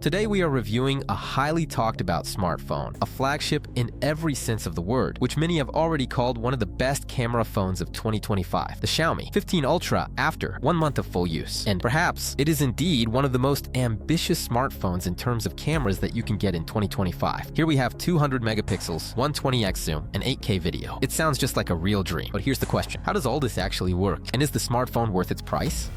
Today we are reviewing a highly talked about smartphone, a flagship in every sense of the word, which many have already called one of the best camera phones of 2025, the Xiaomi 15 Ultra after 1 month of full use. And perhaps it is indeed one of the most ambitious smartphones in terms of cameras that you can get in 2025. Here we have 200 megapixels, 120x zoom, and 8K video. It sounds just like a real dream, but here's the question. How does all this actually work? And is the smartphone worth its price?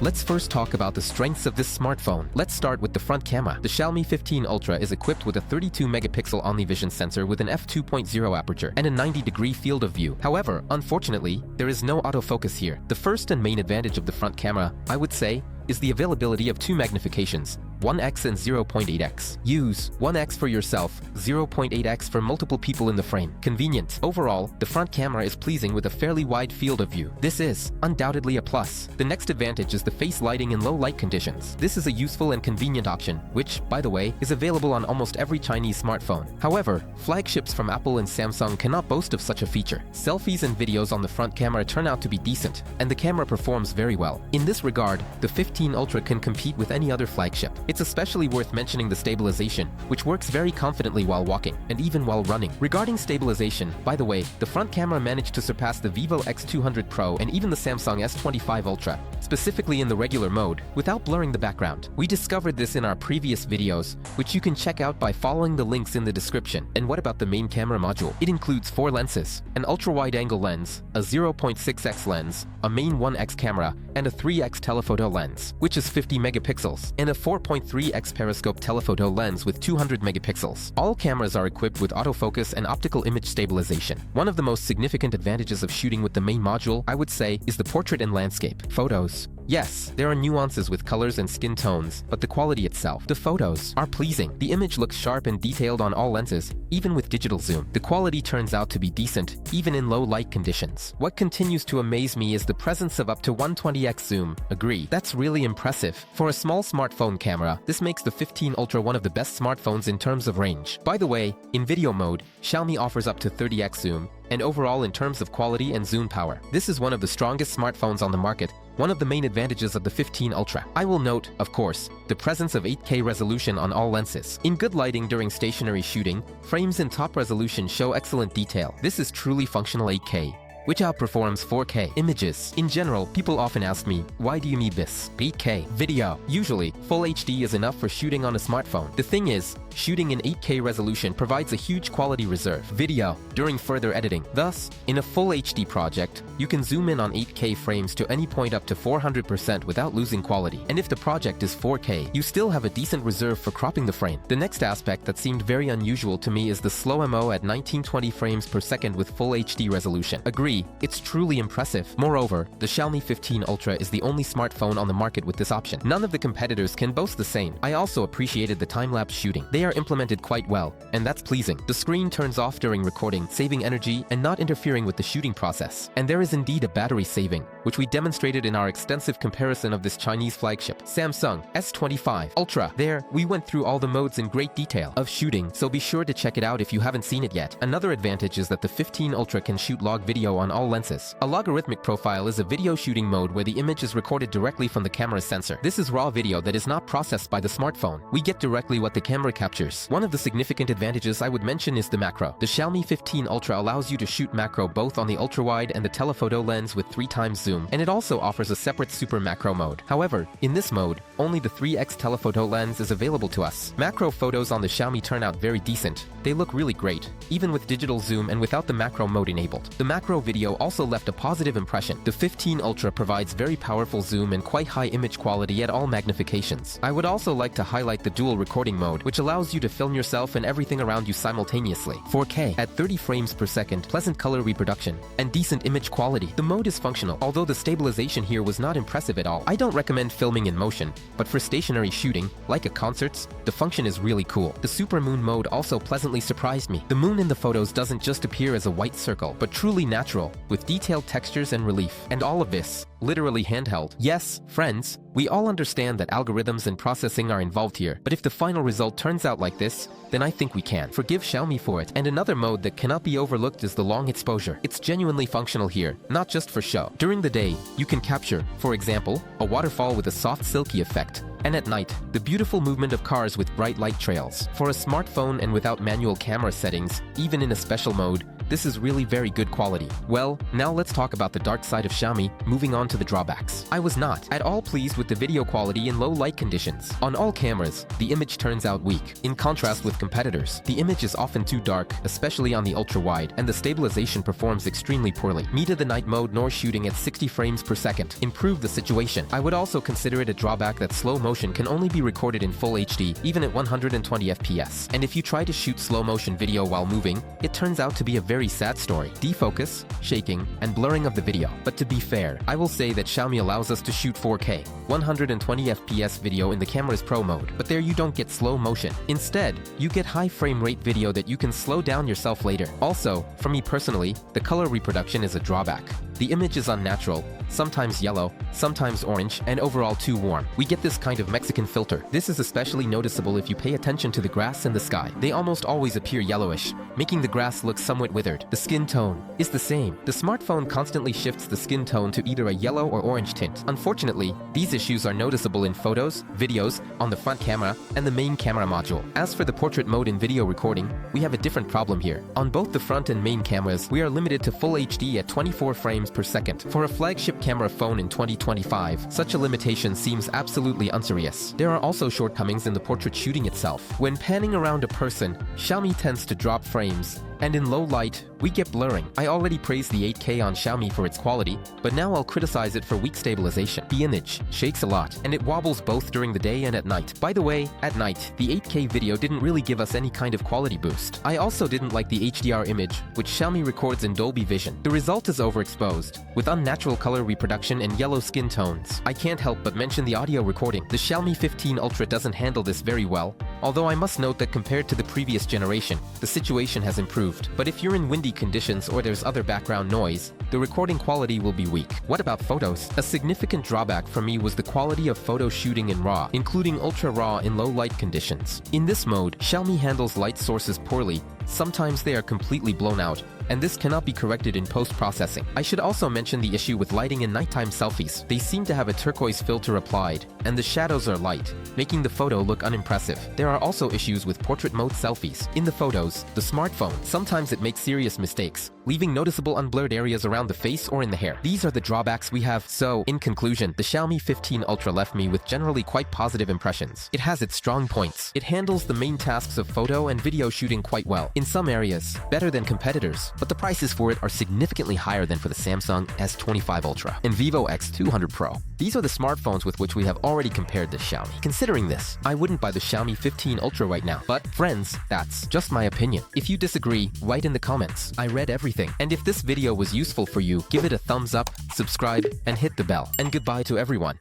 Let's first talk about the strengths of this smartphone. Let's start with the front camera. The Xiaomi 15 Ultra is equipped with a 32-megapixel OmniVision sensor with an f2.0 aperture and a 90-degree field of view. However, unfortunately, there is no autofocus here. The first and main advantage of the front camera, I would say, is the availability of 2 magnifications, 1x and 0.8x. Use 1x for yourself, 0.8x for multiple people in the frame. Convenient. Overall, the front camera is pleasing with a fairly wide field of view. This is undoubtedly a plus. The next advantage is the face lighting in low light conditions. This is a useful and convenient option, which, by the way, is available on almost every Chinese smartphone. However, flagships from Apple and Samsung cannot boast of such a feature. Selfies and videos on the front camera turn out to be decent, and the camera performs very well. In this regard, the 15 Ultra can compete with any other flagship. It's especially worth mentioning the stabilization, which works very confidently while walking, and even while running. Regarding stabilization, by the way, the front camera managed to surpass the Vivo X200 Pro and even the Samsung S25 Ultra, specifically in the regular mode, without blurring the background. We discovered this in our previous videos, which you can check out by following the links in the description. And what about the main camera module? It includes 4 lenses, an ultra-wide-angle lens, a 0.6x lens, a main 1x camera, and a 3x telephoto lens, which is 50 megapixels, and a 4.3x periscope telephoto lens with 200 megapixels. All cameras are equipped with autofocus and optical image stabilization. One of the most significant advantages of shooting with the main module, I would say, is the portrait and landscape photos. Yes, there are nuances with colors and skin tones, but the quality itself, the photos, are pleasing. The image looks sharp and detailed on all lenses, even with digital zoom. The quality turns out to be decent, even in low light conditions. What continues to amaze me is the presence of up to 120x zoom. Agree, that's really impressive. For a small smartphone camera, this makes the 15 Ultra one of the best smartphones in terms of range. By the way, in video mode, Xiaomi offers up to 30x zoom, and overall in terms of quality and zoom power. This is one of the strongest smartphones on the market, one of the main advantages of the 15 Ultra. I will note, of course, the presence of 8K resolution on all lenses. In good lighting during stationary shooting, frames in top resolution show excellent detail. This is truly functional 8K, which outperforms 4K images. In general, people often ask me, why do you need this 8K video? Usually, full HD is enough for shooting on a smartphone. The thing is, shooting in 8K resolution provides a huge quality reserve video during further editing. Thus, in a full HD project, you can zoom in on 8K frames to any point up to 400% without losing quality. And if the project is 4K, you still have a decent reserve for cropping the frame. The next aspect that seemed very unusual to me is the slow MO at 1920 frames per second with full HD resolution. Agree, it's truly impressive. Moreover, the Xiaomi 15 Ultra is the only smartphone on the market with this option. None of the competitors can boast the same. I also appreciated the time-lapse shooting. They are implemented quite well, and that's pleasing. The screen turns off during recording, saving energy and not interfering with the shooting process. And there is indeed a battery saving, which we demonstrated in our extensive comparison of this Chinese flagship, Samsung S25 Ultra. There, we went through all the modes in great detail of shooting, so be sure to check it out if you haven't seen it yet. Another advantage is that the 15 Ultra can shoot log video on all lenses. A logarithmic profile is a video shooting mode where the image is recorded directly from the camera's sensor. This is raw video that is not processed by the smartphone. We get directly what the camera captures. One of the significant advantages I would mention is the macro. The Xiaomi 15 Ultra allows you to shoot macro both on the ultra-wide and the telephoto lens with 3x zoom, and it also offers a separate super macro mode. However, in this mode, only the 3x telephoto lens is available to us. Macro photos on the Xiaomi turn out very decent. They look really great, even with digital zoom and without the macro mode enabled. The macro video also left a positive impression. The 15 Ultra provides very powerful zoom and quite high image quality at all magnifications. I would also like to highlight the dual recording mode, which allows you to film yourself and everything around you simultaneously. 4K at 30 frames per second, pleasant color reproduction, and decent image quality. The mode is functional, although the stabilization here was not impressive at all. I don't recommend filming in motion, but for stationary shooting, like at concerts, the function is really cool. The supermoon mode also pleasantly surprised me. The moon in the photos doesn't just appear as a white circle, but truly natural natural, with detailed textures and relief. And all of this, literally handheld. Yes, friends, we all understand that algorithms and processing are involved here, but if the final result turns out like this, then I think we can forgive Xiaomi for it. And another mode that cannot be overlooked is the long exposure. It's genuinely functional here, not just for show. During the day, you can capture, for example, a waterfall with a soft silky effect, and at night, the beautiful movement of cars with bright light trails. For a smartphone and without manual camera settings, even in a special mode, this is really very good quality. Well, now let's talk about the dark side of Xiaomi, moving on to the drawbacks. I was not at all pleased with the video quality in low light conditions. On all cameras, the image turns out weak. In contrast with competitors, the image is often too dark, especially on the ultra-wide, and the stabilization performs extremely poorly. Meet the night mode nor shooting at 60 frames per second improve the situation. I would also consider it a drawback that slow motion can only be recorded in full HD, even at 120 FPS. And if you try to shoot slow motion video while moving, it turns out to be a very sad story. Defocus, shaking, and blurring of the video. But to be fair, I will say that Xiaomi allows us to shoot 4K, 120 FPS video in the camera's Pro mode, but there you don't get slow motion. Instead, you get high frame rate video that you can slow down yourself later. Also, for me personally, the color reproduction is a drawback. The image is unnatural, sometimes yellow, sometimes orange, and overall too warm. We get this kind of Mexican filter. This is especially noticeable if you pay attention to the grass and the sky. They almost always appear yellowish, making the grass look somewhat withered. The skin tone is the same. The smartphone constantly shifts the skin tone to either a yellow or orange tint. Unfortunately, these issues are noticeable in photos, videos, on the front camera, and the main camera module. As for the portrait mode in video recording, we have a different problem here. On both the front and main cameras, we are limited to full HD at 24 frames per second. For a flagship camera phone in 2025, such a limitation seems absolutely unserious. There are also shortcomings in the portrait shooting itself. When panning around a person, Xiaomi tends to drop frames, and in low light, we get blurring. I already praised the 8K on Xiaomi for its quality, but now I'll criticize it for weak stabilization. The image shakes a lot, and it wobbles both during the day and at night. By the way, at night, the 8K video didn't really give us any kind of quality boost. I also didn't like the HDR image, which Xiaomi records in Dolby Vision. The result is overexposed, with unnatural color reproduction and yellow skin tones. I can't help but mention the audio recording. The Xiaomi 15 Ultra doesn't handle this very well, although I must note that compared to the previous generation, the situation has improved. But if you're in windy conditions or there's other background noise, the recording quality will be weak. What about photos? A significant drawback for me was the quality of photo shooting in RAW, including ultra RAW in low light conditions. In this mode, Xiaomi handles light sources poorly. Sometimes they are completely blown out, and this cannot be corrected in post-processing. I should also mention the issue with lighting in nighttime selfies. They seem to have a turquoise filter applied, and the shadows are light, making the photo look unimpressive. There are also issues with portrait mode selfies. In the photos, the smartphone, sometimes it makes serious mistakes, leaving noticeable unblurred areas around the face or in the hair. These are the drawbacks we have. So, in conclusion, the Xiaomi 15 Ultra left me with generally quite positive impressions. It has its strong points. It handles the main tasks of photo and video shooting quite well. In some areas, better than competitors, but the prices for it are significantly higher than for the Samsung S25 Ultra and Vivo X200 Pro. These are the smartphones with which we have already compared the Xiaomi. Considering this, I wouldn't buy the Xiaomi 15 Ultra right now. But friends, that's just my opinion. If you disagree, write in the comments. I read everything. And if this video was useful for you, give it a thumbs up, subscribe, and hit the bell. And goodbye to everyone.